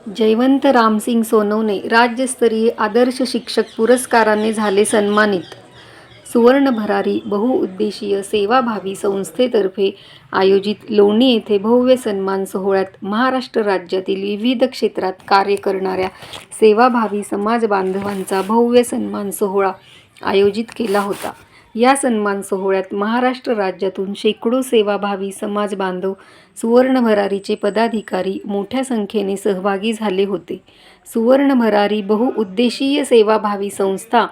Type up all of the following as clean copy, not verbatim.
जयवंत रामसिंग सोनवणे राज्यस्तरीय आदर्श शिक्षक पुरस्काराने झाले सन्मानित। सुवर्ण भरारी बहुउद्देशीय सेवाभावी संस्थेतर्फे आयोजित लोणी येथे भव्य सन्मान सोहळ्यात महाराष्ट्र राज्यातील विविध क्षेत्रात कार्य करणाऱ्या सेवाभावी समाज बांधवांचा भव्य सन्मान सोहळा आयोजित केला होता। या सन्मान सोहळ्यात महाराष्ट्र राज्यातून शेकडो सेवाभावी समाज बांधव, सुवर्ण भरारीचे पदाधिकारी मोठ्या संख्येने सहभागी झाले होते। सुवर्ण भरारी बहुउद्देशीय सेवाभावी संस्था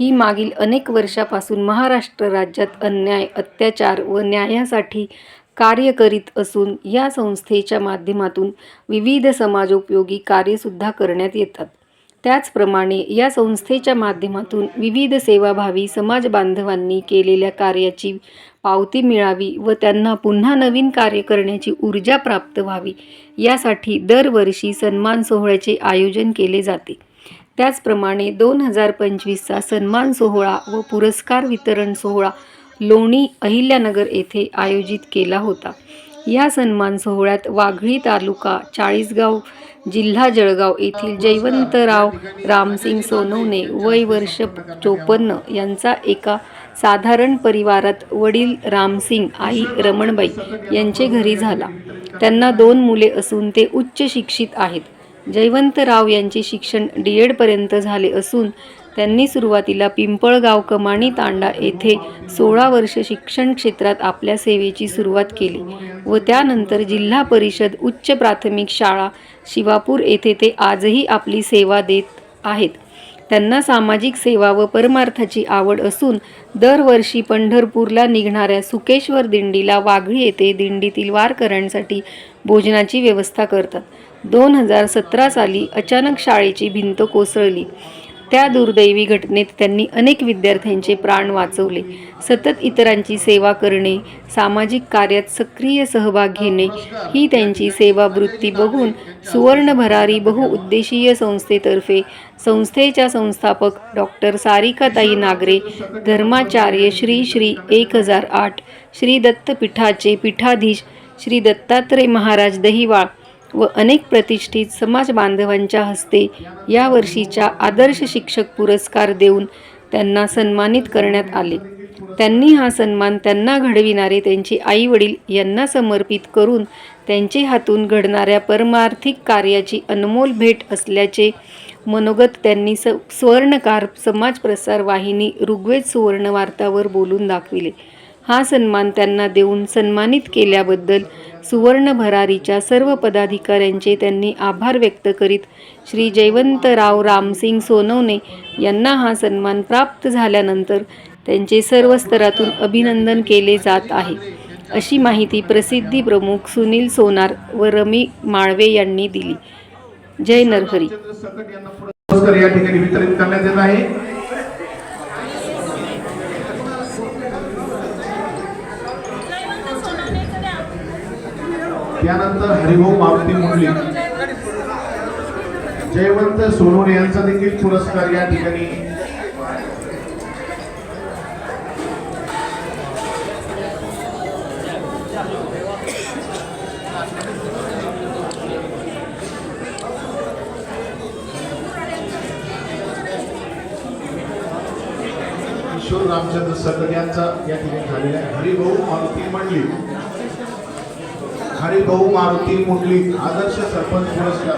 ही मागील अनेक वर्षापासून महाराष्ट्र राज्यात अन्याय, अत्याचार व न्यायासाठी कार्य करीत असून या संस्थेच्या माध्यमातून विविध समाजोपयोगी कार्यसुद्धा करण्यात येतात। त्याचप्रमाणे या संस्थेच्या माध्यमातून विविध सेवाभावी समाज बांधवांनी केलेल्या कार्याची पावती मिळावी व त्यांना पुन्हा नवीन कार्य करण्याची ऊर्जा प्राप्त व्हावी यासाठी दरवर्षी सन्मान सोहळ्याचे आयोजन केले जाते। त्याचप्रमाणे 2025चा सन्मान सोहळा व पुरस्कार वितरण सोहळा लोणी अहिल्यानगर येथे आयोजित केला होता। या सन्मान सोहळ्यात वाघळी तालुका चाळीसगाव जिल्हा जळगाव येथील जयवंतराव रामसिंग सोनवणे वय वर्ष 54 यांचा एका साधारण परिवारात वडील रामसिंग, आई रमणबाई यांचे घरी झाला। त्यांना 2 मुले असून ते उच्च शिक्षित आहेत। जयवंतराव यांचे शिक्षण D.Ed पर्यंत झाले असून त्यांनी सुरुवातीला पिंपळगाव कमानी तांडा येथे 16 वर्ष शिक्षण क्षेत्रात आपल्या सेवेची सुरुवात केली व त्यानंतर जिल्हा परिषद उच्च प्राथमिक शाळा शिवापूर येथे ते आजही आपली सेवा देत आहेत। त्यांना सामाजिक सेवा व परमार्थाची आवड असून दरवर्षी पंढरपूरला निघणाऱ्या सुकेश्वर दिंडीला वाघळी येथे दिंडीतील वारकऱ्यांसाठी भोजनाची व्यवस्था करतात। 2017 साली अचानक शाळेची भिंत कोसळली। त्या दुर्दैवी घटनेत त्यांनी अनेक विद्यार्थ्यांचे प्राण वाचवले। सतत इतरांची सेवा करणे, सामाजिक कार्यात सक्रिय सहभाग घेणे ही त्यांची सेवावृत्ती बघून सुवर्ण भरारी बहुउद्देशीय संस्थेतर्फे संस्थेच्या संस्थापक डॉक्टर सारिकाताई नागरे, धर्माचार्य श्री श्री 1008 श्री दत्तपीठाचे पीठाधीश श्री दत्तात्रय महाराज दहिवाळ व अनेक प्रतिष्ठित समाज बांधवांच्या हस्ते या वर्षीच्या आदर्श शिक्षक पुरस्कार देऊन त्यांना सन्मानित करण्यात आले। त्यांनी हा सन्मान त्यांना घडविणारे त्यांचे आई-वडील यांना समर्पित करून त्यांचे हातून घडणाऱ्या परमार्थिक कार्याची अनमोल भेट असल्याचे मनोगत त्यांनी स्वर्णकार समाज प्रसार वाहिनी ऋग्वेद सुवर्ण वार्तावर बोलून दाखविले। हा सन्मान त्यांना देऊन सन्मानित केल्याबद्दल सुवर्ण भरारीच्या सर्व पदाधिकाऱ्यांचे त्यांनी आभार व्यक्त करीत श्री जयवंतराव रामसिंग सोनवणे यांना हा सन्मान प्राप्त झाल्यानंतर त्यांचे सर्व स्तरातून अभिनंदन केले जात आहे, अशी माहिती प्रसिद्धी प्रमुख सुनील सोनार व रमी माळवे यांनी दिली। जय नरहरी। या ठिकाणी वितरित करण्यात येत आहे। त्यानंतर हरिभाऊ मारुती मुंडली, जयवंत सोनवणे यांचा देखील पुरस्कार या ठिकाणी किशोर रामचंद्र सकट यांचा या ठिकाणी झालेला आहे। हरिभाऊ मारुती मुंडली आदर्श सरपंच पुरस्कार